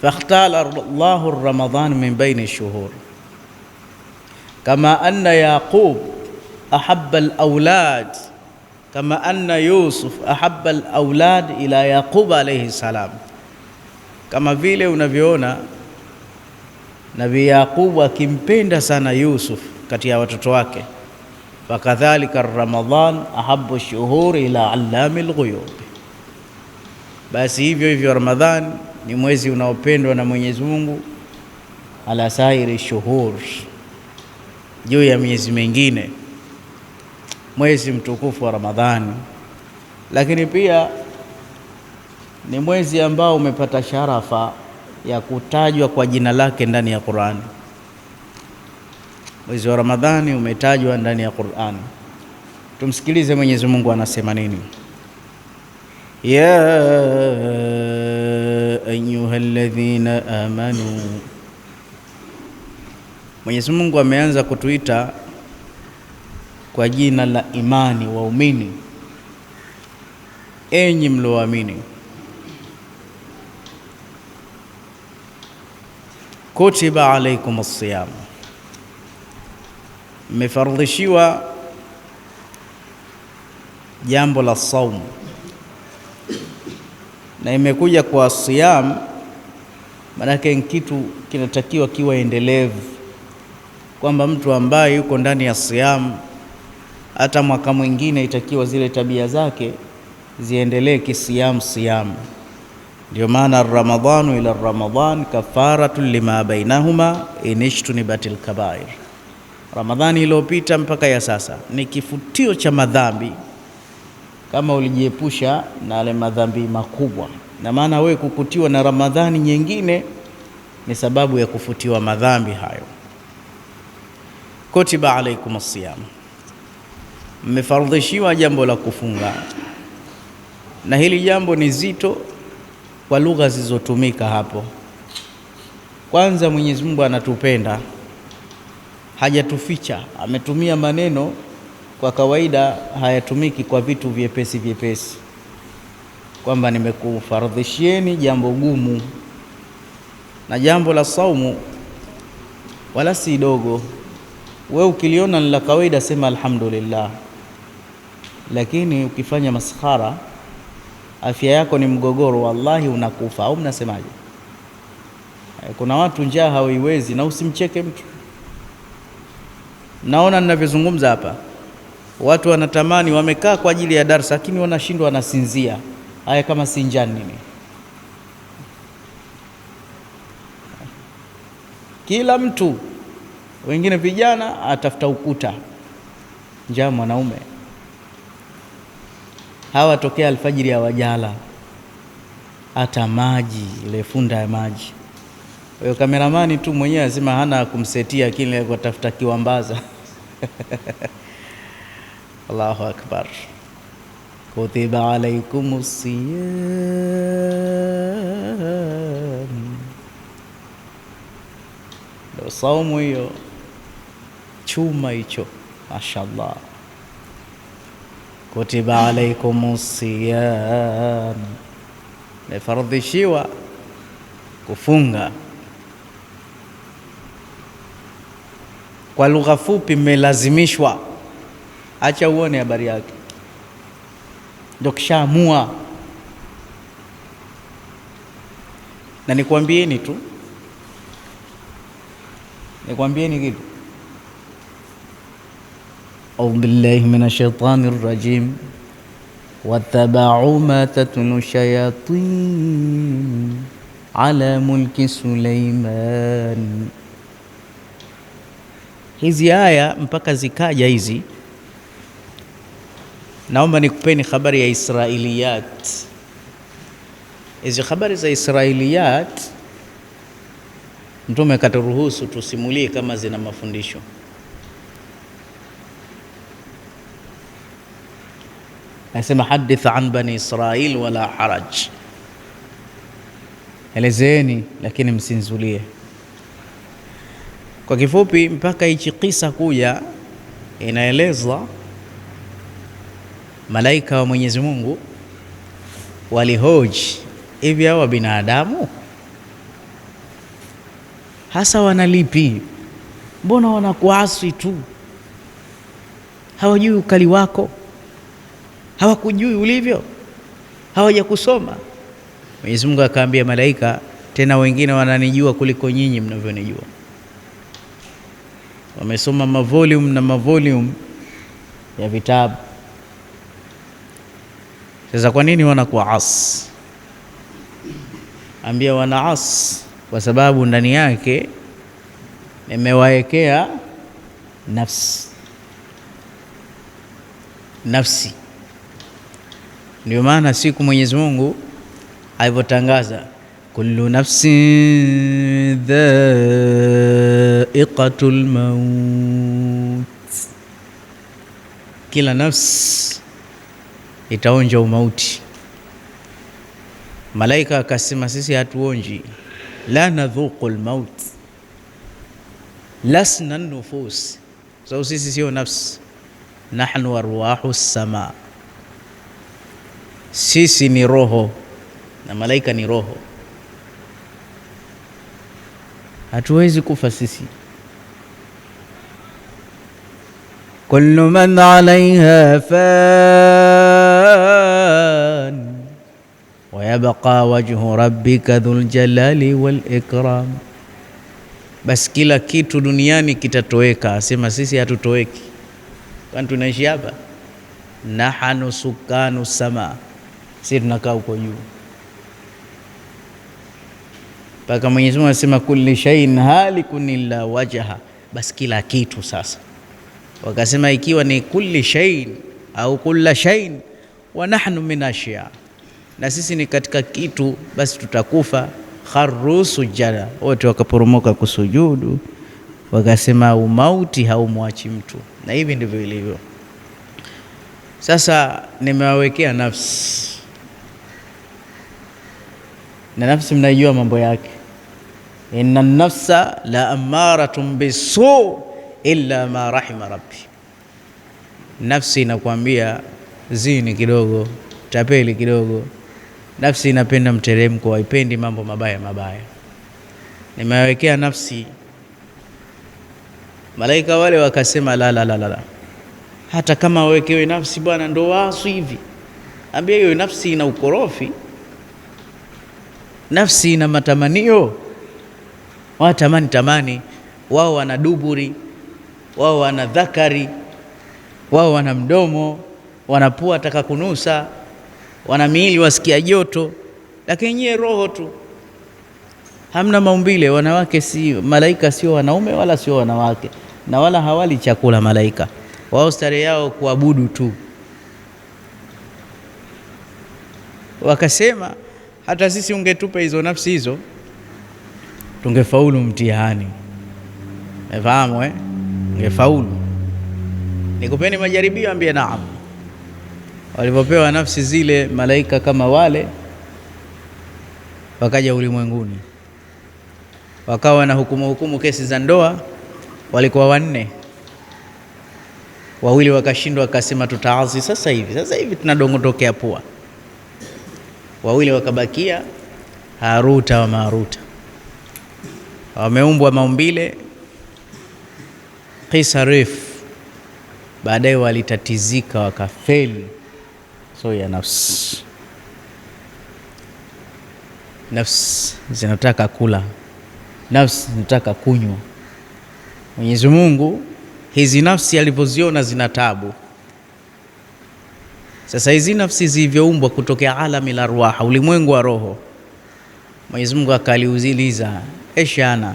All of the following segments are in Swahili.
fakhtara Allahu Ramadhan min baini shuhur kama anna Yaqub ahabba al-awlad kama anna Yusuf ahabba al-awlad ila Yaqub alayhi salam, kama vile unavyoona Nabii Yaqub akimpenda sana Yusuf kati ya watoto wake, fakadhalika Ramadhan ahabbu shuhuri ila allami al-ghuyub, basi hivyo hivyo Ramadhan ni mwezi unaopendwa na Mwenyezi Mungu ala sairi shuhur, juu ya miezi mingine, mwezi mtukufu wa Ramadhani. Lakini pia ni mwezi ambao umepata sharafa ya kutajwa kwa jina lake ndani ya Qur'an. Mwezi wa Ramadhani umetajwa ndani ya Qur'an. Tumsikilize Mwenyezi Mungu anasema nini. Ya ayyuhalladhina amanu, Mwenyezi Mungu ameanza kutuita kwa jina la imani, waumini, enyi mlioamini. Kutiba alaykum as-siyam, mmefardhishiwa jambo la saumu, na imekuja kwa siyam, maanake kitu kinatakiwa kiwa endelevu, kwamba mtu ambaye yuko ndani ya siyam hata mwaka mwingine itakiwa zile tabia zake ziendelee kisiyam siyam. Ndio maana Ramadhanu ila Ramadhan kafaratun lima bainahuma inishtunibatil kabair, Ramadhani iliyopita mpaka ya sasa ni kifutio cha madhambi kama ulijiepusha na yale madhambi makubwa. Na maana wewe kukutiwa na Ramadhani nyingine ni sababu ya kufutiwa madhambi hayo. Kutiba alaikum as-siyam, mmefardhishiwa jambo la kufunga, na hili jambo ni zito kwa lugha zilizotumika hapo. Kwanza Mwenyezi Mungu anatupenda, hajatuficha, ametumia maneno kwa kawaida hayatumiki kwa vitu vyepesi vyepesi, kwamba nimekufardhishieni jambo gumu. Na jambo la saumu wala si dogo, wewe ukiliona ni la kawaida sema alhamdulillah, lakini ukifanya maskhara, afya yako ni mgogoro, wallahi unakufa. Au mnasemaje? Kuna watu njaa hawaiwezi, na usimcheke mtu. Naona ninavyozungumza hapa, watu wanatamani, wamekaa kwa ajili ya darasa, lakini wanashindwa, wanasinzia. Haya, kama si njaa nini? Kila mtu, wengine vijana atafuta ukuta, njaa mwanaume. Hawa tokea alfajiri ya wajala hata maji, ile funda ya maji. Kwa hiyo kameramani tu mwenyewe lazima hana kumsetia kile kwa tafuta kiwambaza. Allahu akbar. Kutiba alaikumus siyam, ndio saumu hiyo, chuma hicho, mashallah. Kutiba alaikumus siyam, mmefardhishiwa kufunga. Kwa lugha fupi, mmelazimishwa. Acha uone habari yake, ndio kishaamua. Na nikwambieni tu, nikwambieni kitu. A'udhu billahi minash shaitanir rajim. Wattaba'u ma tatlu shayatin ala mulki Sulaiman. Hizi aya mpaka zikaja hizi, naomba nikupeni habari ya Israiliyat. Hizi habari za Israiliyat Mtume katuruhusu tusimulie kama zina mafundisho. Anasema hadith an bani Israil wala haraj, elezeni lakini msinzulie. Kwa kifupi, mpaka hichi kisa kuja, inaeleza malaika wa Mwenyezi Mungu walihoji, hivi hawa binadamu hasa wanalipi? Mbona wanakuasi tu, hawajui ukali wako, hawakujui ulivyo, hawajakusoma. Mwenyezi Mungu akaambia malaika, tena wengine wananijua kuliko nyinyi mnavyonijua, wamesoma mavolume na mavolume ya vitabu. Sasa kwa nini wanakuasi? Ambia wanaasi kwa sababu ndani yake nimewaekea nafsi. Ndio maana siku Mwenyezi Mungu alivyotangaza kullu nafsin dha'iqatul maut, kila nafsi itaonja umauti. Malaika akasema sisi hatuonji, la nadhuqul maut, lasna nufus, so sisi sio nafsi, nahnu arwahu sama, sisi ni roho na malaika ni roho. Hatuwezi kufa sisi. kullu man alaiha fan wa yabqa wajhu rabbika dhul jalali wal ikram. Basi kila kitu duniani kitatoweka, asema sisi hatutoweki, kwani tunaishi hapa. Nahanu sukanu sama, sisi tunakaa huko juu. Paka Mwenyezi Mungu anasema kulli shay'in halikun illa wajha, basi kila kitu. Sasa wakasema ikiwa ni kulli shay'in au kulla shay'in wa nahnu min ashya, na sisi ni katika kitu, basi tutakufa. Kharru sujada, wote wakaporomoka kusujudu, wakasema umauti haumwachi mtu. Na hivi ndivyo ilivyo. Sasa nimewawekea nafsi, na nafsi mnaijua mambo yake. Inna nafsa la amaratun bisu illa ma rahima rabbi. Nafsi inakwambia zini kidogo, tapeli kidogo. Nafsi inapenda mteremko, haipendi mambo mabaya. Nimewekea nafsi. Malaika wale wakasema la, hata kama wawekewe nafsi bwana ndo wasu hivi. Ambia hiyo nafsi ina ukorofi, nafsi ina matamanio, watamani. Wao wana duburi, wao wana dhakari, wao wana mdomo, wanapua taka kunusa, wana miili wasikia joto, lakini nyie roho tu. Hamna maumbile. Wanawake si malaika, sio wanaume wala sio wanawake, na wala hawali chakula malaika. Wao starehe yao kuabudu tu. Wakasema hata sisi ungetupa hizo nafsi hizo tungefaulu mtihani. Umefahamu ungefaulu. Nikupeni majaribio, ambia naam. Walipopewa nafsi zile malaika kama wale, wakaja ulimwenguni, wakawa na hukumu kesi za ndoa. Walikuwa 4, 2 wakashindwa, wakasema tutaasi sasa hivi tunadongotokea pua. 2 wakabakia, Haruta wa Maruta, wameumbwa maumbile kisa refu. Baadaye walitatizika, wakafeli. So ya nafsi zinataka kula, nafsi zinataka kunywa. Mwenyezi Mungu hizi nafsi alivyoziona zina tabu. Sasa hizi nafsi zilivyoumbwa kutokea alami la ruha, ulimwengu wa roho, Mwenyezi Mungu akaliuziliza, eshana,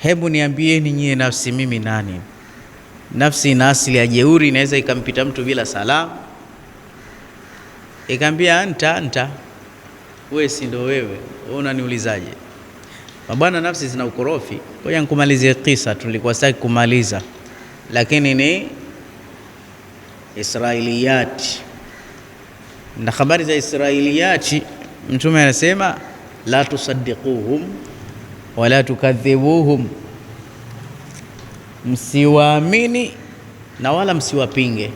hebu niambieni nyie nafsi mimi nani? Nafsi ina asili ya jeuri, inaweza ikampita mtu bila salamu, ikaambia anta wewe, si ndo wewe unaniulizaje? Mabwana, nafsi zina ukorofi. Ngoja nikumalizie kisa, tulikuwa sitaki kumaliza, lakini ni Israiliyati. Na habari za Israiliyati, Mtume anasema la tusaddiquhum wala tukadhibuhum, msiwaamini na wala msiwapinge.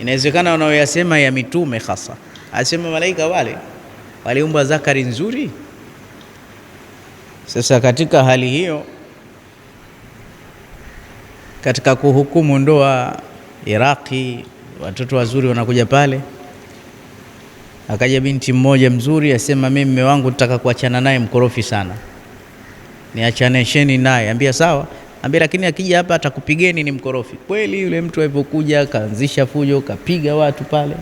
Inawezekana wanaoyasema ya mitume hasa, asema malaika wale waliumbwa zakari nzuri, Sasa katika hali hiyo, katika kuhukumu ndoa Iraki, watoto wazuri wanakuja pale. Akaja binti mmoja mzuri asema, mimi mume wangu nataka kuachana naye, mkorofi sana, niachanesheni naye. Ambia sawa. Ambia lakini akija hapa atakupigeni, ni mkorofi. Kweli yule mtu alipokuja kaanzisha fujo, kapiga watu pale,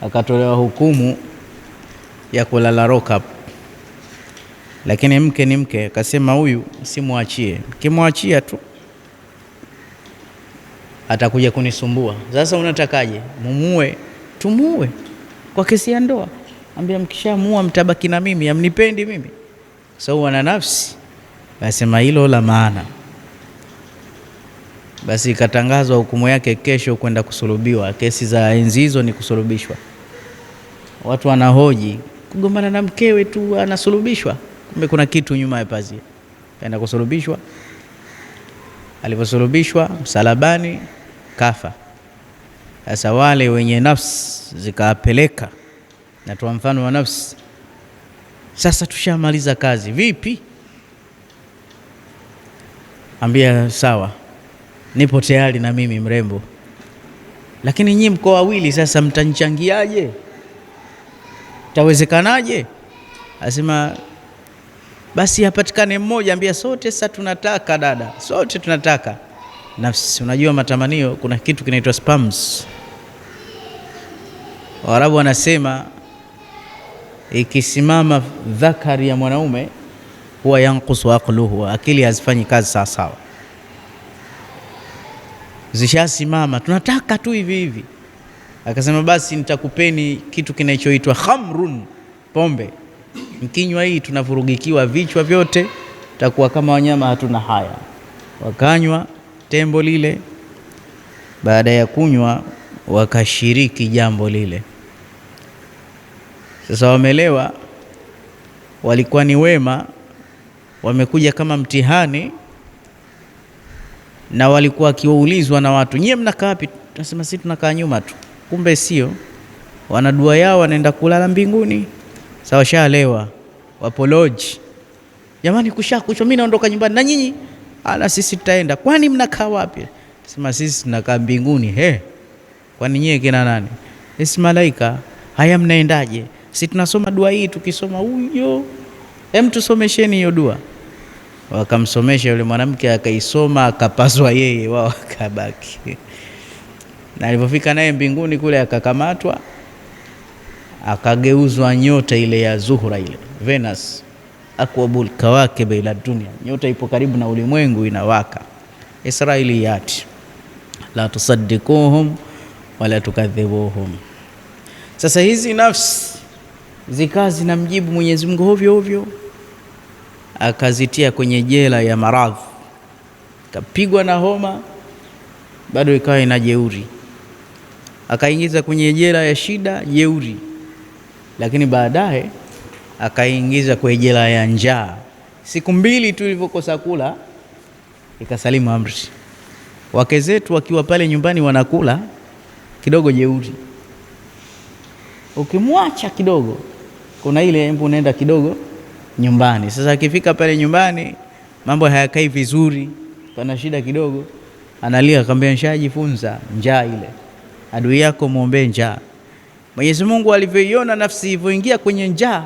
akatolewa hukumu ya kulala lock up. Lakini mke ni mke, akasema huyu simwachie, kimwachia tu atakuja kunisumbua. Sasa unatakaje? Mumue? Tumue kwa kesi ya ndoa. Ambia mkishamuua mtabaki na mimi, amnipendi mimi? Sawa na nafsi. Basema hilo la maana. Basi ikatangazwa hukumu yake kesho kwenda kusulubiwa. Kesi za enzi hizo ni kusulubishwa. Watu wanahoji, kugombana na mkewe tu anasulubishwa? Kumbe kuna kitu nyuma ya pazia. Kaenda kusulubishwa. Aliposulubishwa msalabani kafa. Sasa wale wenye nafsi zikapeleka, natoa mfano wa nafsi. Sasa tushamaliza kazi, vipi? Ambia sawa, nipo tayari na mimi mrembo, lakini nyinyi mko wawili, sasa mtanichangiaje? Tawezekanaje? Asema basi hapatikane mmoja. Ambia sote sasa tunataka dada, sote tunataka. Nafsi, unajua matamanio, kuna kitu kinaitwa spams. Waarabu wanasema ikisimama dhakari ya mwanaume huwa yanqusu aqluhu, akili hazifanyi kazi sawa sawa. Zishasimama tunataka tu hivi hivi. Akasema basi nitakupeni kitu kinachoitwa khamrun, pombe. Mkinywa hii tunavurugikiwa vichwa vyote, takuwa kama wanyama hatuna haya. Wakanywa tembo lile. Baada ya kunywa wakashiriki jambo lile. Sasa wamelewa, walikuwa ni wema, wamekuja kama mtihani, na walikuwa kiulizwa na watu, nyie mnakaa wapi? Tunasema sisi tunakaa nyuma tu. Kumbe sio, wana dua yao, wanaenda kulala mbinguni. Sawa, shalewa, wapoloji, jamani kushakuchwa, mimi naondoka nyumbani, na nyinyi? Ala, sisi tutaenda. Kwani mnakaa wapi? Sema sisi tunakaa mbinguni. He, kwani nyie kina nani? Sisi malaika. Haya, mnaendaje? Sisi tunasoma dua hii, tukisoma huyo, tusomesheni hiyo dua. Wakamsomesha yule mwanamke, akaisoma, akapaswa yeye, wao akabaki. Na alipofika naye mbinguni kule, akakamatwa, akageuzwa nyota ile ya Zuhura, ile Venus, aqwabul kawakib ila dunia, nyota ipo karibu na ulimwengu inawaka. Israiliyati la tusaddikuhum wala tukadhibuhum. Sasa hizi nafsi zikawa zinamjibu Mwenyezi Mungu hovyo hovyo, akazitia kwenye jela ya maradhi, kapigwa na homa, bado ikawa ina jeuri, akaingiza kwenye jela ya shida, jeuri, lakini baadaye akaingiza kwenye jela ya njaa. Siku mbili tu ilivyokosa kula, ikasalimu amri. Wake zetu wakiwa pale nyumbani wanakula kidogo, jeuri. Ukimwacha kidogo, kuna ile embu nenda kidogo nyumbani. Sasa akifika pale nyumbani mambo hayakai vizuri, pana shida kidogo, analia, akamwambia nishajifunza njaa ile. Adui yako muombe njaa. Mwenyezi Mungu alivyoiona nafsi ilivyoingia kwenye njaa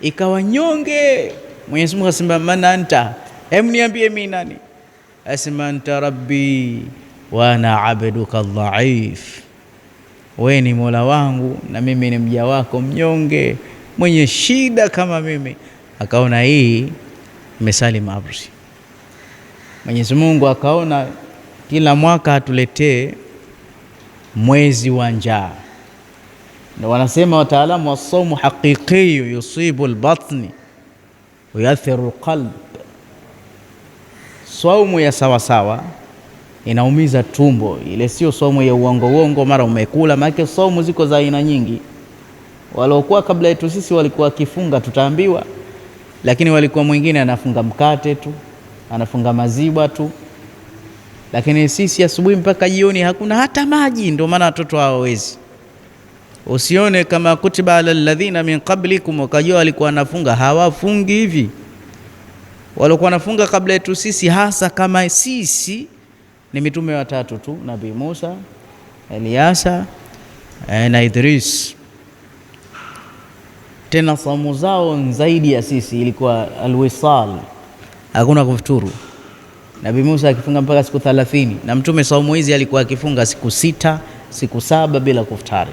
ikawa nyonge, Mwenyezi Mungu asema man anta, niambie mimi nani? Asema anta rabbi wa ana abduka dhaif, wewe ni Mola wangu na mimi ni mja wako mnyonge mwenye shida kama mimi. Akaona hii imesalimu amri. Mwenyezi Mungu akaona kila mwaka atuletee mwezi wa njaa. Ndio wanasema wataalamu wa saumu haqiqi yusibu albatni wa yathiru alqalb. Saumu ya sawa sawa inaumiza tumbo, ile sio saumu ya uongo uongo mara umekula. Maana saumu ziko za aina nyingi. Waliokuwa kabla yetu sisi walikuwa kifunga, tutaambiwa, lakini walikuwa mwingine anafunga mkate tu, anafunga maziwa tu. Lakini sisi asubuhi mpaka jioni hakuna hata maji, ndio maana watoto hawawezi. Usione kama kutiba ala alladhina min qablikum, wakajua walikuwa wanafunga. Hawafungi hivi, walikuwa wanafunga kabla yetu sisi, hasa kama sisi ni mitume watatu tu, Nabii Musa, Eliasa na Idris. Tena saumu zao zaidi ya sisi ilikuwa alwisal, hakuna kufuturu. Nabii Musa akifunga mpaka siku 30, na mtume saumu hizi alikuwa akifunga siku 6, siku 7 bila kufutari.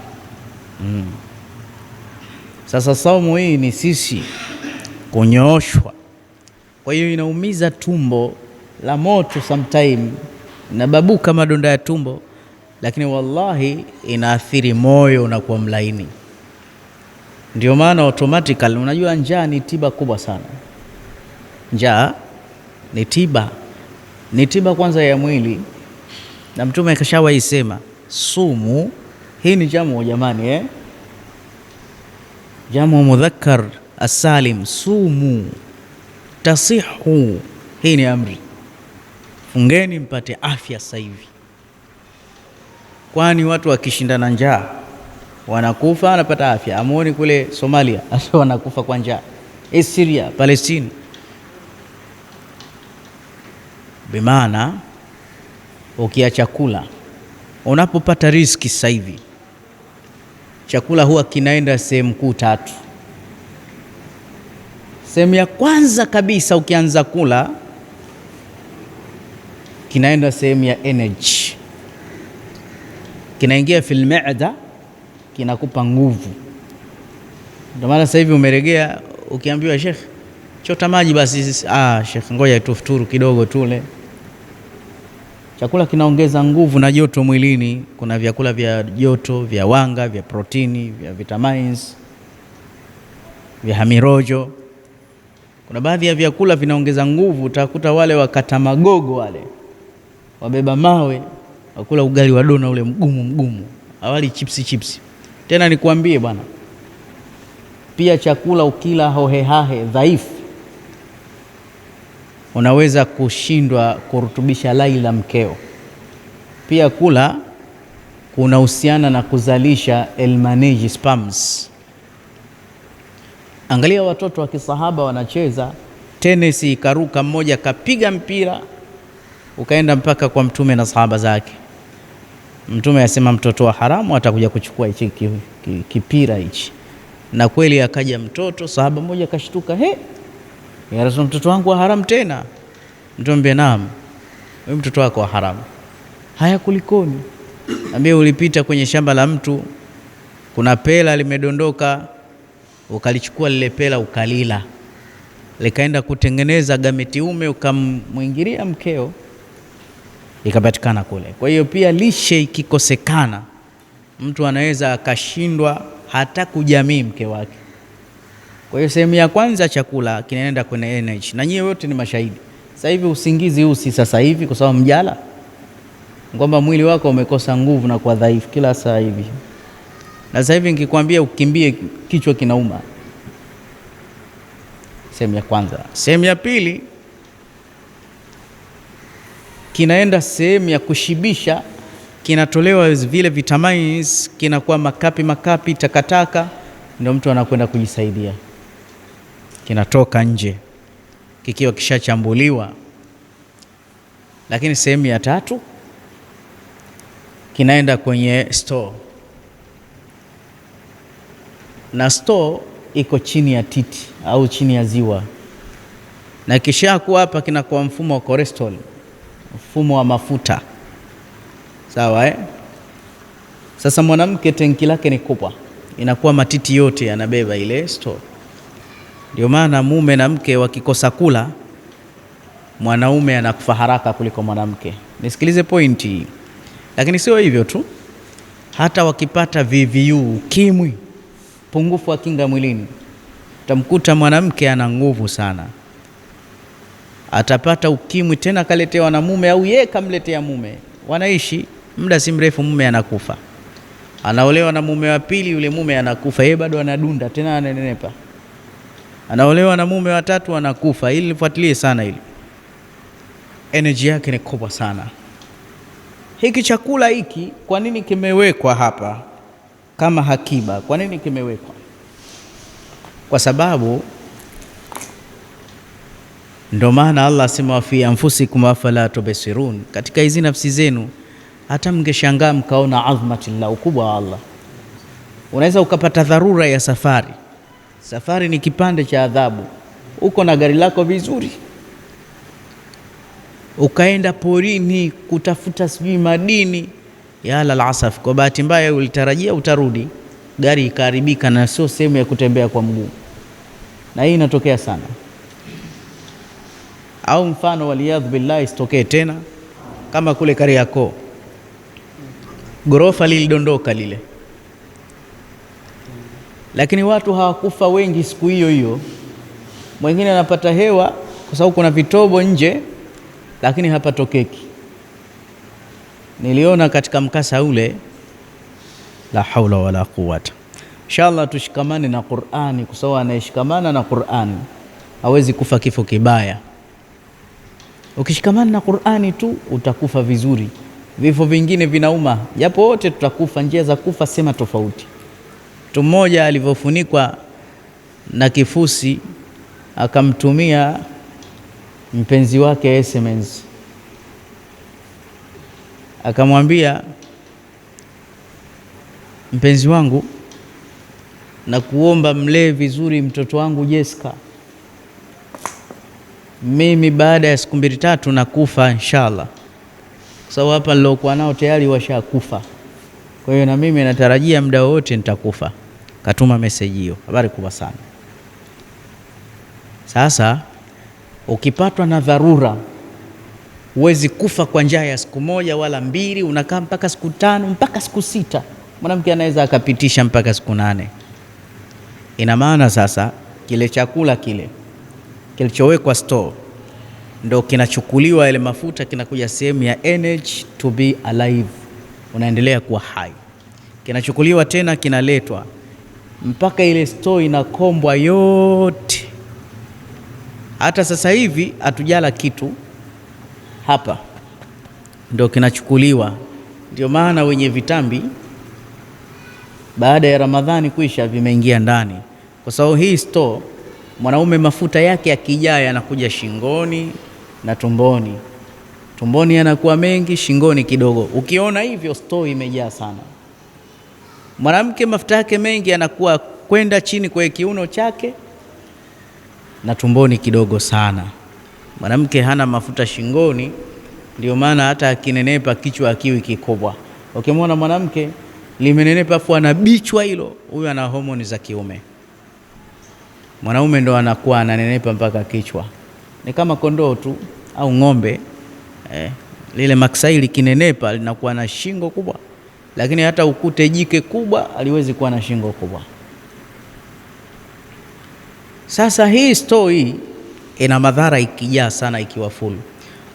Sasa saumu hii ni sisi kunyooshwa, kwa hiyo inaumiza tumbo la moto sometime, inababuka madonda ya tumbo, lakini wallahi inaathiri moyo na kuwa mlaini. Ndio maana automatically, unajua njaa ni tiba kubwa sana. Njaa ni tiba kwanza ya mwili, na mtume kashawahi sema sumu. Hii ni jamu jamani, jamu mudhakkar asalim, sumu tasihu. Hii ni amri, fungeni mpate afya sasa hivi, kwani watu wakishindana njaa wanakufa, wanapata afya. Amuoni kule Somalia wanakufa kwa njaa, Syria, Palestina. Bimaana ukiacha chakula, unapopata riziki sasa hivi, chakula huwa kinaenda sehemu kuu 3. Sehemu ya kwanza kabisa, ukianza kula, kinaenda sehemu ya energy, kinaingia fil maada, kinakupa nguvu. Ndio maana sasa hivi umeregea, ukiambiwa Sheikh chota maji basi, Sheikh ngoja tufuturu kidogo tule. Chakula kinaongeza nguvu na joto mwilini. Kuna vyakula vya joto, vya wanga, vya protini, vya vitamins, vya hamirojo. Kuna baadhi ya vyakula vinaongeza nguvu. Utakuta wale wakata magogo, wale wabeba mawe, wakula ugali wa dona ule mgumu, awali chipsi. Tena nikuambie bwana, pia chakula ukila hohehahe dhaifu, unaweza kushindwa kurutubisha laila mkeo. Pia kula kunahusiana na kuzalisha elmanage sperms. Angalia watoto wa kisahaba wanacheza tenisi, ikaruka mmoja kapiga mpira ukaenda mpaka kwa mtume na sahaba zake. Mtume asema mtoto wa haramu atakuja kuchukua hichi kipira hichi, na kweli akaja mtoto. Sahaba mmoja akashtuka, ya Rasul, mtoto wangu wa haramu tena? Mtume naam, wewe mtoto wako wa haramu. Haya, kulikoni? Ambie ulipita kwenye shamba la mtu, kuna pela limedondoka, ukalichukua lile pela ukalila, likaenda kutengeneza gameti ume, ukamwingilia mkeo, ikapatikana kule. Kwa hiyo pia lishe ikikosekana, mtu anaweza akashindwa hata kujamii mke wake. Kwa hiyo sehemu ya kwanza chakula kinaenda kwenye energy, na nyie wote ni mashahidi. Sasa hivi usingizi huu si sasa hivi kwa sababu mjala, kwamba mwili wako umekosa nguvu na kwa dhaifu kila saa hivi. Na sasa hivi nikikwambia ukimbie, kichwa kinauma. Sehemu ya kwanza. Sehemu ya pili kinaenda sehemu ya kushibisha, kinatolewa vile vitamins, kinakuwa makapi takataka, ndio mtu anakwenda kujisaidia, kinatoka nje kikiwa kishachambuliwa. Lakini sehemu ya tatu kinaenda kwenye store, na store iko chini ya titi au chini ya ziwa, na kisha kuwa hapa kinakuwa mfumo wa cholesterol, mfumo wa mafuta. Sawa, Sasa mwanamke tenki lake ni kubwa, inakuwa matiti yote yanabeba ile store. Ndio maana mume na mke wakikosa kula, mwanaume anakufa haraka kuliko mwanamke. Nisikilize pointi hii. Lakini sio hivyo tu, hata wakipata VVU, ukimwi, pungufu wa kinga mwilini, utamkuta mwanamke ana nguvu sana. Atapata ukimwi tena kaletewa na mume, au yeye kamletea mume, wanaishi muda si mrefu, mume anakufa. Anaolewa na mume wa pili, yule mume anakufa, yeye bado anadunda tena ananenepa. Anaolewa na mume wa tatu, anakufa. Hili lifuatilie sana hili. Energy yake ni kubwa sana. Hiki chakula hiki kwa nini kimewekwa hapa kama hakiba. Kwa nini kimewekwa? Kwa sababu ndo maana Allah asema fi anfusikum afala tubsirun, katika hizi nafsi zenu hata mngeshangaa mkaona azmatillah, ukubwa wa Allah. Unaweza ukapata dharura ya safari. Safari ni kipande cha adhabu. Uko na gari lako vizuri, ukaenda porini kutafuta sijui madini, ya la alasaf, kwa bahati mbaya ulitarajia utarudi, gari ikaharibika na sio sehemu ya kutembea kwa mguu. Na hii inatokea sana. Au mfano waliyadhu billahi isitokee tena kama kule Kariakoo, ghorofa lilidondoka lile, lakini watu hawakufa wengi siku hiyo hiyo. Mwingine anapata hewa kwa sababu kuna vitobo nje, lakini hapatokeki. Niliona katika mkasa ule, la haula wala quwwata. Inshallah tushikamane na Qur'ani, kwa sababu anayeshikamana na Qur'ani hawezi kufa kifo kibaya. Ukishikamana na Qur'ani tu utakufa vizuri. Vifo vingine vinauma, japo wote tutakufa, njia za kufa sema tofauti. Mtu mmoja alivyofunikwa na kifusi akamtumia mpenzi wake SMS, akamwambia, mpenzi wangu, na kuomba mlee vizuri mtoto wangu Jessica, mimi baada ya siku 2-3 nakufa inshallah, kwa sababu hapa nilokuwa nao tayari washakufa, kwa hiyo na mimi natarajia muda wote nitakufa. Katuma message hiyo, habari kubwa sana. Sasa ukipatwa na dharura, huwezi kufa kwa njaa ya siku 1 wala 2, unakaa mpaka siku 5 mpaka siku 6. Mwanamke anaweza akapitisha mpaka siku 8. Ina maana sasa kile chakula kile kilichowekwa store ndo kinachukuliwa, ile mafuta kinakuja sehemu ya energy to be alive, unaendelea kuwa hai. Kinachukuliwa tena kinaletwa mpaka ile store inakombwa yote. Hata sasa hivi hatujala kitu hapa, ndo kinachukuliwa. Ndio maana wenye vitambi baada ya Ramadhani kuisha vimeingia ndani, kwa sababu hii store mwanaume mafuta yake yakijaa yanakuja shingoni na tumboni. Tumboni yanakuwa mengi, shingoni kidogo. Ukiona hivyo store imejaa sana. Mwanamke mafuta yake mengi yanakuwa kwenda chini kwa kiuno chake na tumboni kidogo sana. Mwanamke hana mafuta shingoni, ndio maana hata akinenepa kichwa akiwi kikubwa. Ukimwona mwanamke limenenepa afu anabichwa hilo, huyu ana homoni za kiume. Mwanaume ndo anakuwa ananenepa mpaka kichwa. Ni kama kondoo tu au ng'ombe, lile maksaili kinenepa linakuwa na shingo kubwa, lakini hata ukute jike kubwa aliwezi kuwa na shingo kubwa. Sasa hii store hii ina madhara ikijaa sana, ikiwa full.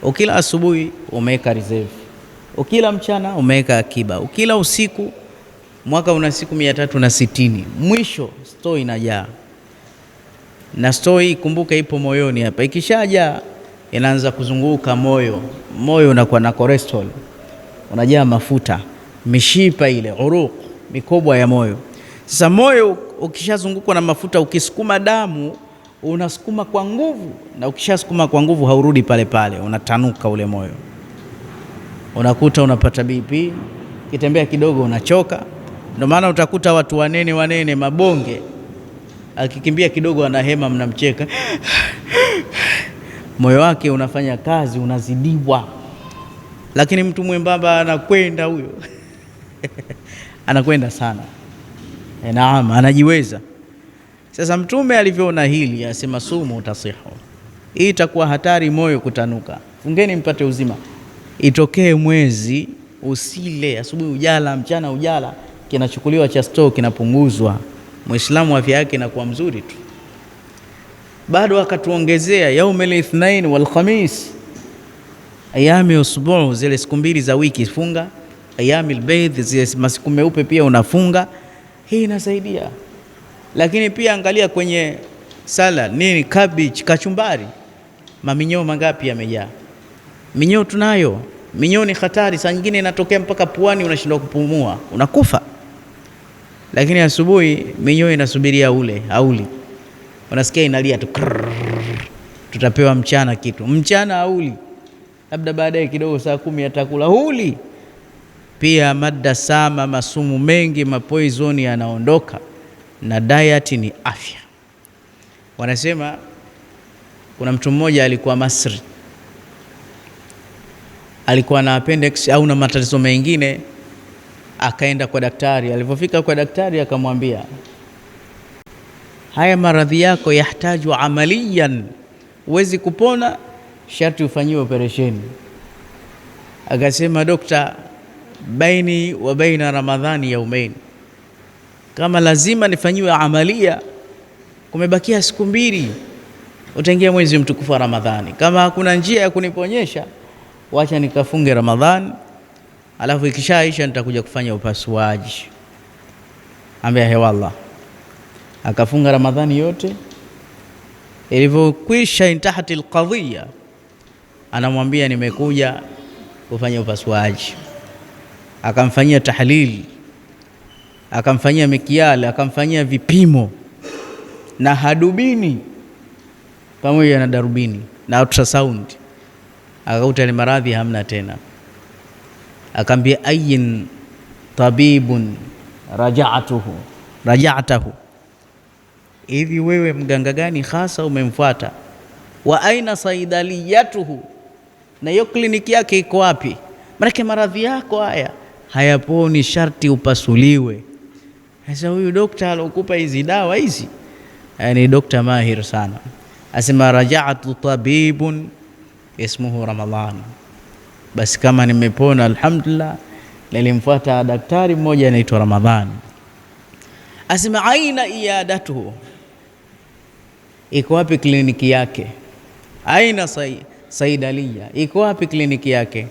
Ukila asubuhi umeweka reserve, ukila mchana umeweka akiba, ukila usiku, mwaka una siku 360, mwisho store inajaa. Na store hii kumbuka ipo moyoni hapa, ikishajaa inaanza kuzunguka moyo. Moyo unakuwa na cholesterol, unajaa mafuta, mishipa ile uruq, mikubwa ya moyo. Sasa moyo ukishazungukwa na mafuta, ukisukuma damu unasukuma kwa nguvu, na ukishasukuma kwa nguvu haurudi pale pale, unatanuka ule moyo. Unakuta unapata BP, kitembea kidogo unachoka. Ndio maana utakuta watu wanene mabonge, akikimbia kidogo anahema, mnamcheka. Moyo wake unafanya kazi, unazidiwa. Lakini mtu mwembamba anakwenda huyo anakwenda sana. Naam, anajiweza. Sasa Mtume alivyoona hili asema sumu tasihu, hii itakuwa hatari moyo kutanuka, fungeni mpate uzima. Itokee mwezi usile, asubuhi ujala, mchana ujala, kinachukuliwa cha store kinapunguzwa, Muislamu afya yake inakuwa mzuri tu. Bado akatuongezea yaumul ithnain wal khamis, ayami usbu, zile siku 2 za wiki funga, ayamil baydh, zile masiku meupe pia unafunga. Hii inasaidia. Lakini pia angalia kwenye sala nini, cabbage, kachumbari, maminyoo mangapi yamejaa. Minyoo tunayo, minyoo ni hatari, saa nyingine inatokea mpaka puani, unashindwa kupumua, unakufa. lakini asubuhi minyoo inasubiria ule auli, unasikia inalia tu, tutapewa mchana kitu, mchana auli, labda baadaye kidogo saa 10 atakula, huli. Pia mada sama, masumu mengi, mapoizoni yanaondoka, na diet ni afya. Wanasema kuna mtu mmoja alikuwa Masri, alikuwa na appendix au na matatizo mengine, akaenda kwa daktari. Alipofika kwa daktari akamwambia, haya maradhi yako yahitaji amaliyan, huwezi kupona, sharti ufanyiwe operesheni. Akasema, dokta, baini wa baina Ramadhani yaumain, kama lazima nifanyiwe amalia, kumebakia siku 2 utaingia mwezi mtukufu wa Ramadhani. Kama hakuna njia ya kuniponyesha, wacha nikafunge Ramadhani, alafu ikishaisha nitakuja kufanya upasuaji. Ambia hewallah, akafunga Ramadhani yote. Ilivyokwisha intahati alqadhiya, anamwambia nimekuja kufanya upasuaji. Akamfanyia tahlili, akamfanyia mikiali, akamfanyia vipimo na hadubini pamoja na darubini na ultrasound, akakuta ni maradhi hamna tena. Akambia, ayin tabibun raja'atahu, hivi wewe mganga gani hasa umemfuata? Wa aina saidaliyatuhu, na hiyo kliniki yake iko wapi? Maana maradhi yako haya hayaponi, sharti upasuliwe. Sasa huyu dokta alokupa hizi dawa hizi ni dokta mahir sana. Asema, raja'atu tabibun ismuhu Ramadhan. Basi kama nimepona alhamdulillah, nilimfuata daktari mmoja anaitwa Ramadhan. Asema, aina iyadatuhu, iko wapi kliniki yake? Aina saidaliya, iko wapi kliniki yake?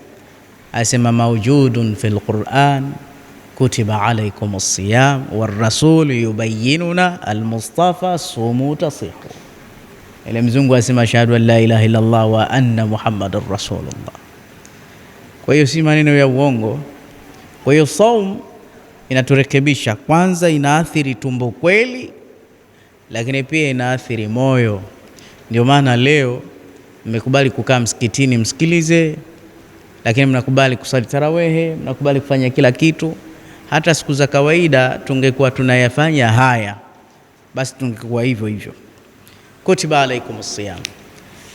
Asema, mawjudun fil Qur'an, kutiba alaykum as-siyam war-rasul yubayyinuna al-mustafa sumu tasihu. Ile mzungu asema, ashhadu an la ilaha illa Allah wa anna Muhammadar rasulullah. Kwa hiyo si maneno ya uongo. Kwa hiyo saum inaturekebisha, kwanza inaathiri tumbo kweli, lakini pia inaathiri moyo. Ndio maana leo mmekubali kukaa msikitini msikilize, lakini mnakubali kusali tarawehe, mnakubali kufanya kila kitu. Hata siku za kawaida tungekuwa tunayafanya haya, basi tungekuwa hivyo hivyo. Kutiba alaikumus siyam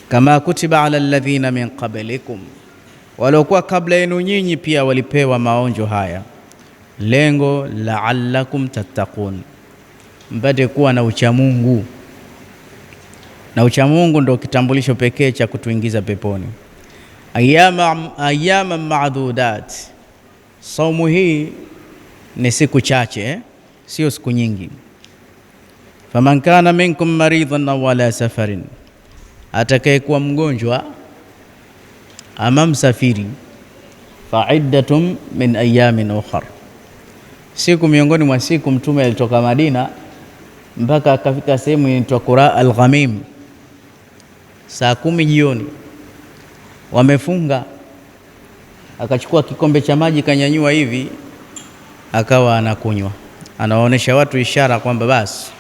kama kutiba ala alladhina min qablikum, waliokuwa kabla yenu nyinyi pia walipewa maonjo haya. Lengo, la'allakum tattaqun, mpate kuwa na uchamungu. Na uchamungu ndio kitambulisho pekee cha kutuingiza peponi. Ayyama ma'dudat, saumu hii ni siku chache, sio siku nyingi. Faman kana minkum maridan aw ala safarin, atakayekuwa mgonjwa ama msafiri, fa'iddatum min ayamin ukhra, siku miongoni mwa siku. Mtume alitoka Madina mpaka akafika sehemu inaitwa Qura al-Ghamim, saa 10 jioni, wamefunga. Akachukua kikombe cha maji, kanyanyua hivi, akawa anakunywa, anawaonesha watu ishara kwamba basi.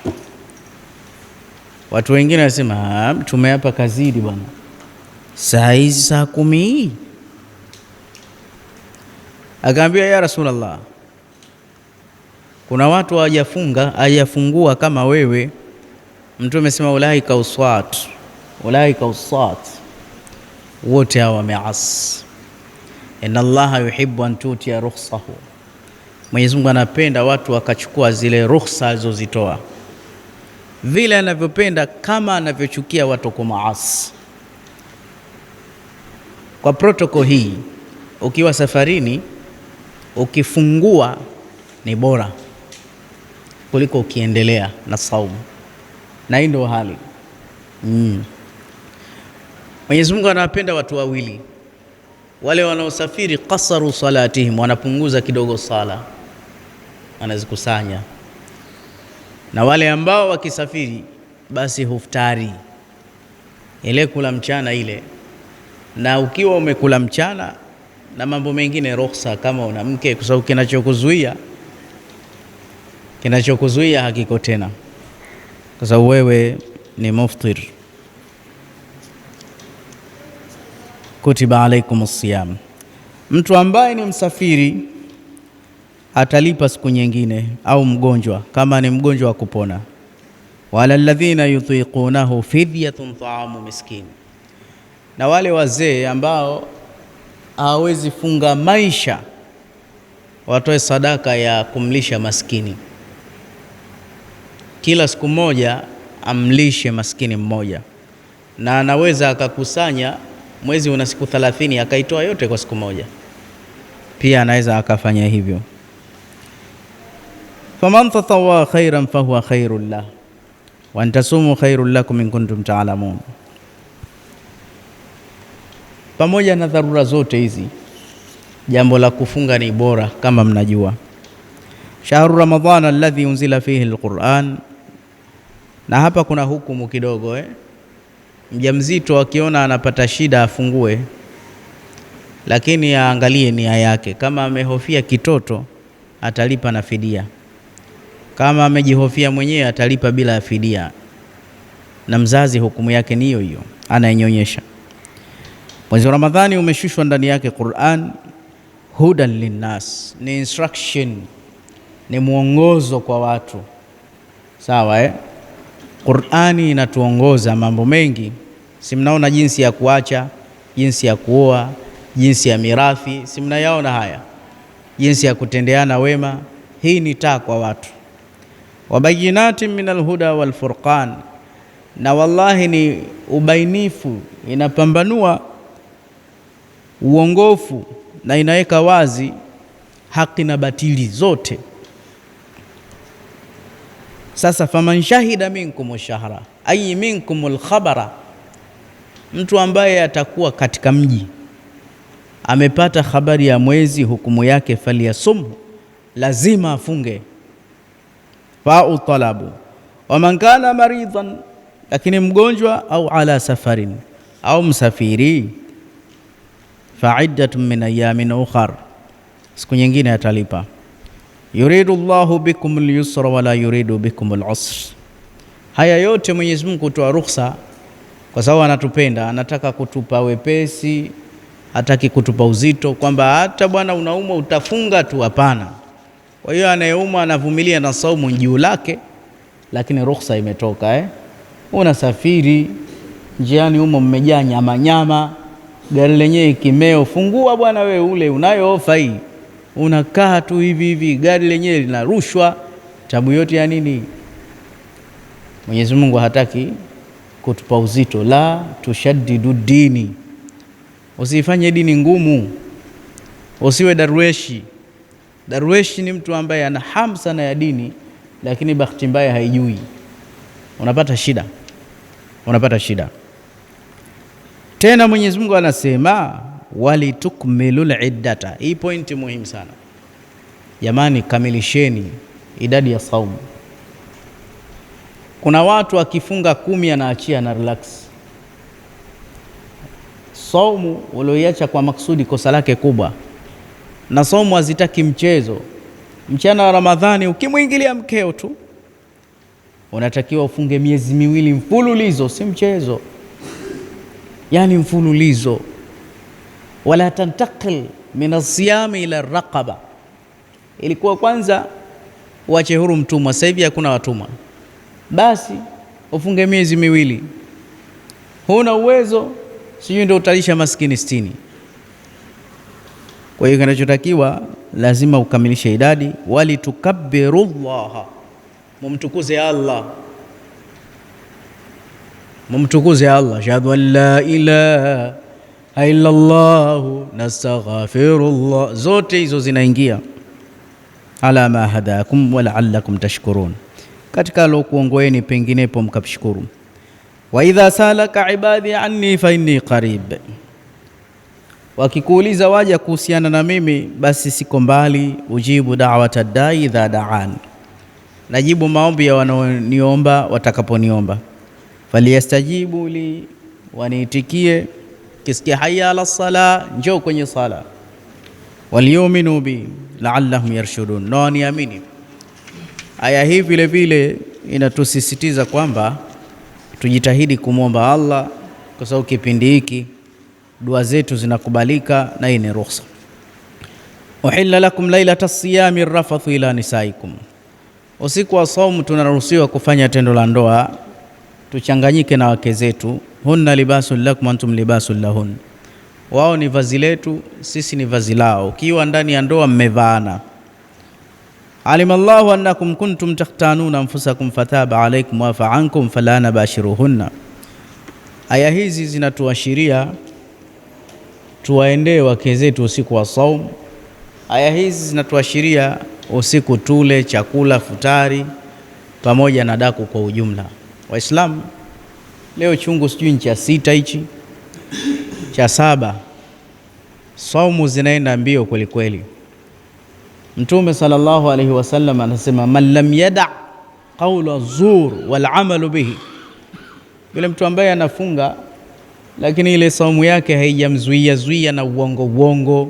Watu wengine wasema, Mtume hapa kazidi bwana, saa hizi saa 10. Akaambia, ya Rasulullah, kuna watu hawajafungua kama wewe. Mtume amesema, ulaika usat, wote hao wameasi. Inna Allaha yuhibbu an tutia rukhsahu, Mwenyezi Mungu anapenda watu wakachukua zile rukhsa alizozitoa, vile anavyopenda kama anavyochukia watu kwa maasi. Kwa protokoli hii, ukiwa safarini ukifungua ni bora kuliko ukiendelea na saumu, na hii ndio hali. Mwenyezi Mungu anapenda watu wawili, wale wanaosafiri qasaru salatihim, wanapunguza kidogo sala, wanazikusanya, na wale ambao wakisafiri basi huftari, ile kula mchana ile. Na ukiwa umekula mchana na mambo mengine ruhusa, kama una mke, kwa sababu kinachokuzuia kinachokuzuia hakiko tena, kwa sababu wewe ni muftir. Kutiba alaikumus siyam. Mtu ambaye ni msafiri atalipa siku nyingine, au mgonjwa kama ni mgonjwa wa kupona. Wala alladhina yutiqunahu fidyatun ta'amu miskin, na wale wazee ambao hawezi funga maisha watoe sadaka ya kumlisha maskini. Kila siku moja amlishe maskini mmoja, na anaweza akakusanya, mwezi una siku 30, akaitoa yote kwa siku moja, pia anaweza akafanya hivyo. Faman tatawwa khairan fahuwa khairul lah wa antasumu khairul lakum in kuntum ta'lamun. Pamoja na dharura zote hizi, jambo la kufunga ni bora kama mnajua. Shahru Ramadhana alladhi unzila fihi alquran. Na hapa kuna hukumu kidogo Mjamzito akiona anapata shida afungue, lakini aangalie nia yake. Kama amehofia kitoto atalipa na fidia, kama amejihofia mwenyewe atalipa bila fidia, na mzazi hukumu yake ni hiyo hiyo, anayenyonyesha. Mwezi wa Ramadhani umeshushwa ndani yake Qur'an, hudan linnas, ni instruction, ni mwongozo kwa watu. Sawa Qur'ani inatuongoza mambo mengi. Si mnaona jinsi ya kuacha, jinsi ya kuoa, jinsi ya mirathi, si mnayaona haya, jinsi ya kutendeana wema. Hii ni taa kwa watu. Wabayinatin minal huda wal furqan, na wallahi ni ubainifu, inapambanua uongofu na inaweka wazi haki na batili zote. Sasa faman shahida minkum shahra ay minkum al-khabara, mtu ambaye atakuwa katika mji amepata habari ya mwezi, hukumu yake faliyasum, lazima afunge. Fa'u talabu. Wa man kana maridan, lakini mgonjwa, au ala safarin, au msafiri, fa'iddatun min ayamin ukhar, siku nyingine atalipa. Yuridu Allahu bikum al-yusra wala yuridu bikum al-usr. Haya yote Mwenyezi Mungu kutoa ruhusa kwa sababu anatupenda, anataka kutupa wepesi, hataki kutupa uzito, kwamba hata bwana unaumwa utafunga tu, hapana. Kwa hiyo anayeumwa anavumilia na saumu juu lake, lakini ruhusa imetoka Unasafiri njiani humo mmejaa nyama, gari lenyewe kimeo, fungua bwana wewe ule, unayo ofa hii. Unakaa tu hivi, gari lenyewe linarushwa, tabu yote ya nini? Mwenyezi Mungu hataki kutupa uzito. La tushaddidu dini, usifanye dini ngumu, usiwe darweshi. Darweshi ni mtu ambaye ana hamu sana ya dini, lakini bahati mbaya haijui. Unapata shida. Tena Mwenyezi Mungu anasema walitukmilul iddata. Hii pointi muhimu sana jamani, kamilisheni idadi ya saumu. Kuna watu akifunga 10 anaachia na relax. Saumu ulioiacha kwa maksudi, kosa lake kubwa. Na saumu hazitaki mchezo. Mchana wa Ramadhani ukimwingilia mkeo tu, unatakiwa ufunge miezi 2 mfululizo, si mchezo. Yani mfululizo. Wala tantakil min asiyami ila raqaba. Ilikuwa kwanza uache huru mtumwa, sasa hivi hakuna watumwa. Basi ufunge miezi 2. Huna uwezo, sijui ndio utalisha maskini 60. Kwa hiyo kinachotakiwa lazima ukamilishe idadi. Walitukabbirullaha, mumtukuze Allah. Shahadu an la ilaha illa Allah nastaghfirullah. Zote hizo zinaingia. Ala ma hadakum wa la'allakum tashkurun, katika alokuongoeni penginepo mkashukuru. Wa idha salaka ibadi anni fa inni qarib, wakikuuliza waja kuhusiana na mimi, basi siko mbali. Ujibu da'wata da'i idha da'an, najibu maombi ya wanaoniomba watakaponiomba. Faliyastajibu li, waniitikie. Kisikia hayya ala sala, njoo kwenye sala. Waliyuminu bi la'allahum yarshudun, na waniamini. Aya hii vile vile inatusisitiza kwamba tujitahidi kumwomba Allah, kwa sababu kipindi hiki dua zetu zinakubalika na hii ni ruhusa. Uhilla lakum lailata siyami rafathu ila nisaikum, usiku wa saumu tunaruhusiwa kufanya tendo la ndoa, tuchanganyike na wake zetu. Hunna libasun lakum antum libasun lahun, wao ni vazi letu, sisi ni vazi lao. Ukiwa ndani ya ndoa mmevaana. Alima Allahu annakum kuntum takhtanuna anfusakum fataba alaykum wa afa ankum falana bashiruhunna. Aya hizi zinatuashiria tuwaendee wake zetu usiku wa saumu. Aya hizi zinatuashiria usiku tule chakula futari pamoja na daku kwa ujumla. Waislamu, leo chungu sijui cha 6 hichi cha 7, saumu zinaenda mbio kweli kweli. Mtume sallallahu alaihi wasallam anasema man lam yada qawla zur wal amalu bihi, yule mtu ambaye anafunga lakini ile saumu yake haijamzuia na uongo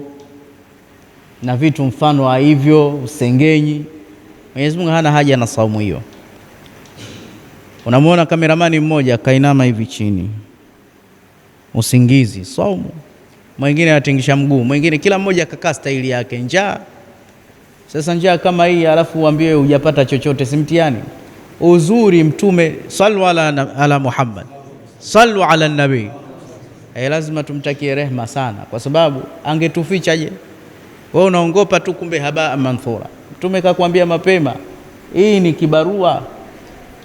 na vitu mfano wa hivyo, usengenyi, Mwenyezi Mungu hana haja na saumu hiyo. Unamwona kameramani mmoja kainama hivi chini, usingizi, saumu. Mwingine anatingisha mguu, mwingine, kila mmoja kakaa staili yake. Njaa. Sasa njaa kama hii alafu uambiwe hujapata chochote, si mtihani? Uzuri Mtume sallu ala Muhammad, sallu ala nabii, lazima tumtakie rehma sana, kwa sababu angetufichaje? Wewe unaongopa tu, kumbe haba manthura. Mtume kakwambia mapema, hii ni kibarua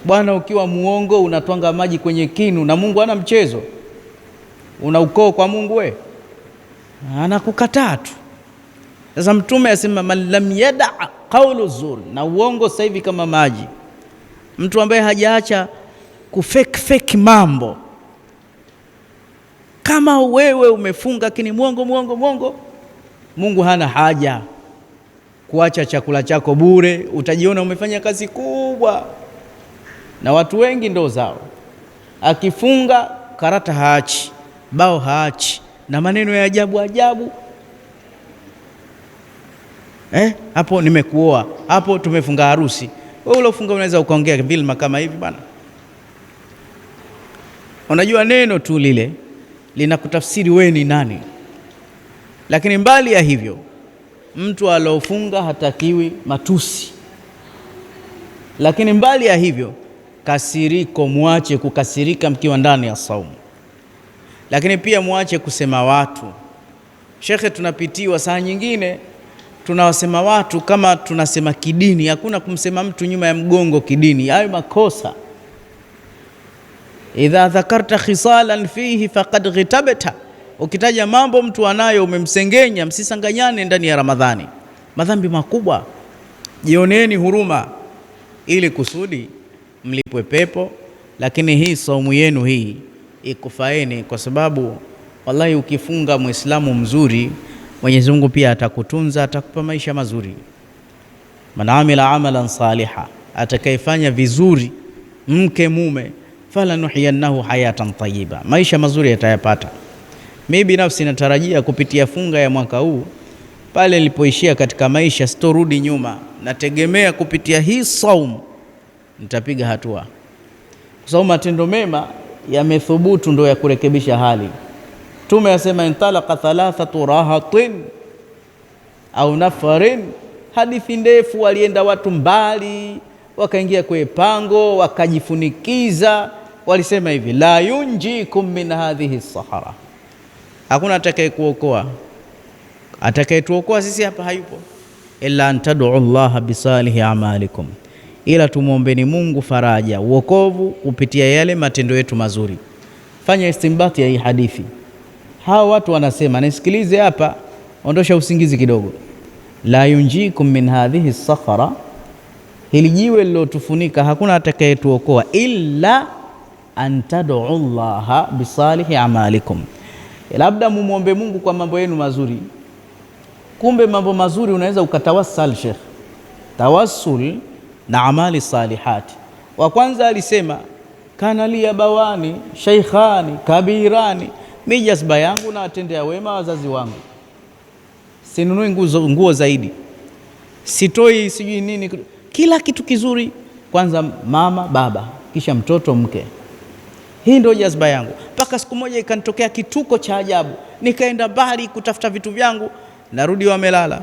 bwana. Ukiwa muongo unatwanga maji kwenye kinu, na Mungu hana mchezo. Una ukoo kwa Mungu, we anakukataa tu. Sasa Mtume asema man lam yada qawlu zur, na uongo sasa hivi kama maji. Mtu ambaye hajaacha kufake mambo, kama wewe umefunga lakini mwongo, Mungu hana haja kuacha chakula chako bure. Utajiona umefanya kazi kubwa, na watu wengi ndo zao, akifunga karata haachi, bao haachi, na maneno ya ajabu. Hapo nimekuoa, hapo tumefunga harusi. Wewe ulofunga unaweza ukaongea vilma kama hivi bana? Unajua neno tu lile linakutafsiri wewe ni nani. Lakini mbali ya hivyo, mtu alofunga hatakiwi matusi. Lakini mbali ya hivyo, kasiriko, muache kukasirika mkiwa ndani ya saumu. Lakini pia muache kusema watu. Shekhe, tunapitiwa saa nyingine tunawasema watu kama tunasema kidini. Hakuna kumsema mtu nyuma ya mgongo kidini, hayo makosa. Idha dhakarta khisalan fihi faqad ghitabta, ukitaja mambo mtu anayo umemsengenya. Msisanganyane ndani ya Ramadhani, madhambi makubwa. Jioneni huruma ili kusudi mlipwe pepo. Lakini hii saumu yenu hii ikufaeni, kwa sababu wallahi ukifunga Muislamu mzuri, Mwenyezi Mungu pia atakutunza, atakupa maisha mazuri. Man amila amalan saliha, atakayefanya vizuri mke mume, fala nuhiyannahu hayatan tayyiba, maisha mazuri atayapata. Mimi binafsi natarajia kupitia funga ya mwaka huu, pale nilipoishia katika maisha sitorudi nyuma. Nategemea kupitia hii saumu nitapiga hatua, kwa sababu matendo mema yamethubutu ndo ya kurekebisha hali. Mtume asema intalaqa thalathatu rahatin au nafarin, hadithi ndefu. Walienda watu mbali, wakaingia kwenye pango, wakajifunikiza. Walisema hivi, la yunjikum min hadhihi sahara, hakuna atakayekuokoa. Atakayetuokoa sisi hapa hayupo. Illa antad'u Allah bisalihi amalikum, ila tumuombeni Mungu faraja, uokovu kupitia yale matendo yetu mazuri. Fanya istimbati ya hii hadithi. Hawa watu wanasema, nisikilize hapa, ondosha usingizi kidogo. La yunjikum min hadhihi sakhara, hili jiwe lilotufunika hakuna atakayetuokoa, illa antad'u Allah bisalihi amalikum, labda mumuombe Mungu kwa mambo yenu mazuri. Kumbe mambo mazuri unaweza ukatawassal, Sheikh, tawassul na amali salihati. Wa kwanza alisema kana li abawani shaykhani kabirani, mimi jazba yangu na atendea wema wazazi wangu, sinunui nguo zaidi, sitoi sijui nini, kila kitu kizuri, kwanza mama, baba, kisha mtoto, mke. Hii ndio jazba yangu. Mpaka siku moja ikanitokea kituko cha ajabu, nikaenda mbali kutafuta vitu vyangu, narudi wamelala.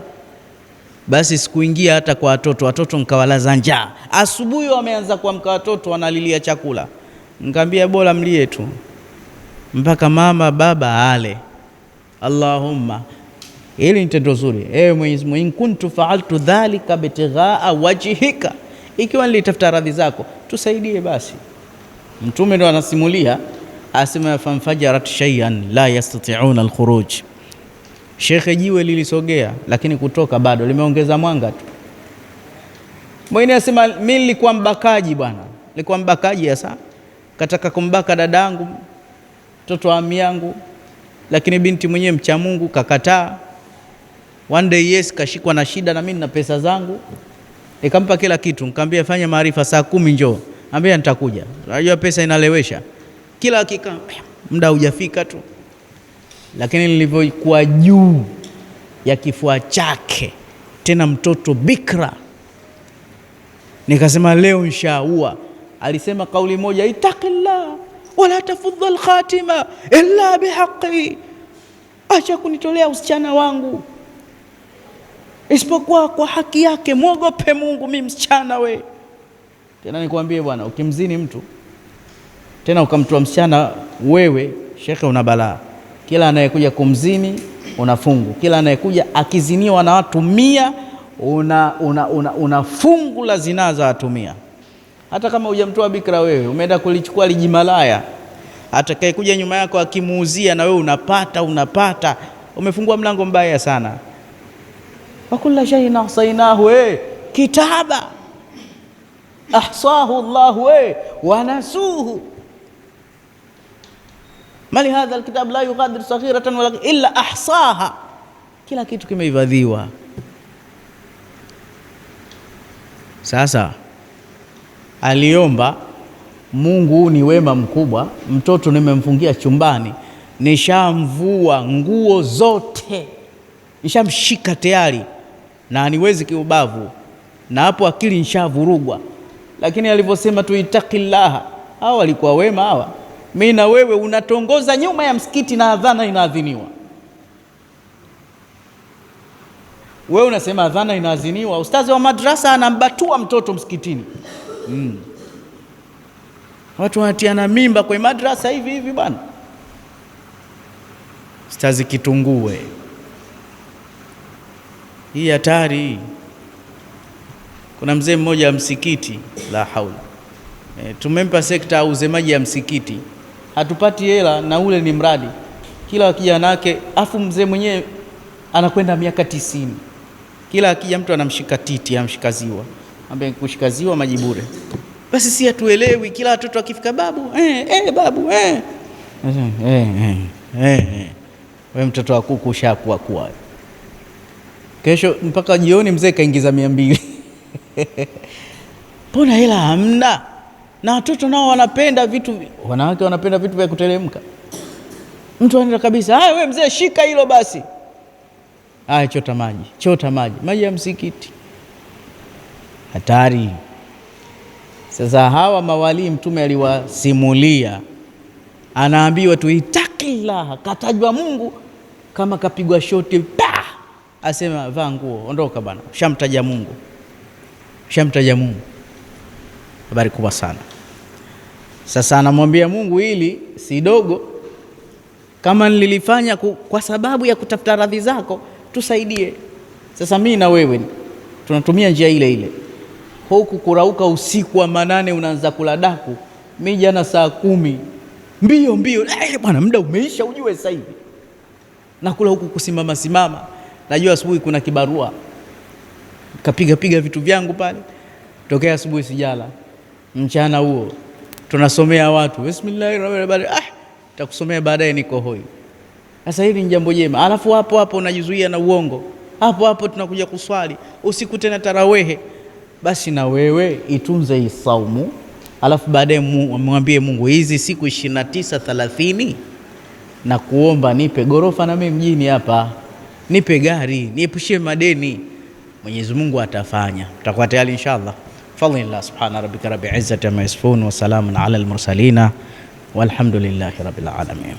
Basi sikuingia hata kwa watoto nikawalaza njaa. Asubuhi wameanza kuamka watoto wanalilia chakula, nikamwambia bora mlie tu mpaka mama baba ale. Allahumma, hili ni tendo zuri. Ewe Mwenyezi Mungu, in kuntu fa'altu dhalika bitighaa wajhika, ikiwa nilitafuta radhi zako tusaidie basi. Mtume ndo anasimulia, asema famfajarat shay'an la yastati'una al-khuruj. Shekhe, jiwe lilisogea lakini kutoka bado, limeongeza mwanga tu. Mwingine asema mimi nilikuwa mbakaji bwana, nilikuwa mbakaji hasa, kataka kumbaka dadangu, mtoto wa ami yangu, lakini binti mwenyewe mcha Mungu kakataa. One day yes, kashikwa na shida na mimi na pesa zangu, nikampa kila kitu, nikamwambia fanya maarifa saa 10 njoo. Ambia nitakuja. Unajua pesa inalewesha. Kila hakika muda hujafika tu. Lakini nilivyokuwa juu ya kifua chake, tena mtoto bikra, nikasema leo inshaua. Alisema kauli moja, itaqillah wala tafudha al-khatima illa bihaqqi, acha kunitolea usichana wangu isipokuwa kwa haki yake, mwogope Mungu, mimi msichana we. Tena nikwambie bwana, ukimzini mtu tena ukamtoa msichana, wewe shekhe una balaa. Kila anayekuja kumzini unafungu, kila anayekuja akiziniwa na watu 100 una fungu la zinaa za watu 100. Hata kama hujamtoa bikra wewe, umeenda kulichukua lijimalaya, atakayekuja nyuma yako akimuuzia na wewe unapata, umefungua mlango mbaya sana. Wa kullu shay'in ahsaynahu kitaba ahsahu Allahu wa nasuhu, mali hadha alkitab la yughadiru saghiratan wala illa ahsaha, kila kitu kimehifadhiwa. Sasa aliomba Mungu, ni wema mkubwa, mtoto nimemfungia chumbani, nishamvua nguo zote, nishamshika tayari na aniwezi kiubavu, na hapo akili nishavurugwa. Lakini alivyosema tuitaqillaha, hawa walikuwa wema hawa. Mimi na wewe unatongoza nyuma ya msikiti na adhana inaadhiniwa, wewe unasema adhana inaadhiniwa, ustazi wa madrasa anambatua mtoto msikitini. Watu wanatiana mimba kwa madrasa hivi bwana. Ustazi kitungue, hii hatari. Kuna mzee mmoja wa msikiti, la haula, tumempa sekta auze maji ya msikiti, hatupati hela na ule ni mradi, kila kijana wake, afu mzee mwenyewe anakwenda miaka 90. Kila akija mtu anamshika titi, anamshika ziwa, ambaye kushika ziwa maji bure. Basi si hatuelewi, kila watoto akifika babu babu wewe mtoto wa kuku ushakuwa kuwa. Kesho mpaka jioni mzee kaingiza 200. Mbona hela hamna? Na watoto nao wanapenda vitu, wanawake wanapenda vitu vya kuteremka. Mtu anaenda kabisa, haya wewe mzee shika hilo basi. Haya chota maji ya msikiti. Hatari. Sasa hawa mawali Mtume aliwasimulia, anaambiwa tuitakillah, katajwa Mungu kama kapigwa shoti, asema vaa nguo, ondoka bana, shamtaja Mungu. Habari kubwa sana. Sasa anamwambia Mungu, hili si dogo, kama nililifanya kwa sababu ya kutafuta radhi zako, tusaidie. Sasa mimi na wewe tunatumia njia ile huku kurauka usiku wa manane, unaanza kula daku. Mimi jana saa 10 mbio bwana, muda umeisha ujue sasa hivi. Nakula huku kusimama, najua asubuhi kuna kibarua, kapiga vitu vyangu pale, tokea asubuhi sijala. Mchana huo tunasomea watu bismillahirrahmanirrahim, takusomea baadaye niko hoi. Sasa hili ni jambo jema, alafu hapo unajizuia na uongo, hapo tunakuja kuswali usiku tena tarawehe. Basi na wewe itunze hii saumu, alafu baadaye mwambie Mungu, hizi siku 29 30 na kuomba nipe gorofa na mimi mjini hapa, nipe gari, niepushie madeni. Mwenyezi Mungu atafanya. Tutakuwa tayari inshallah. Fadhilillah, subhana rabbika rabbil izzati amma yasifun wa salamun ala al mursalina walhamdulillahi rabbil alamin.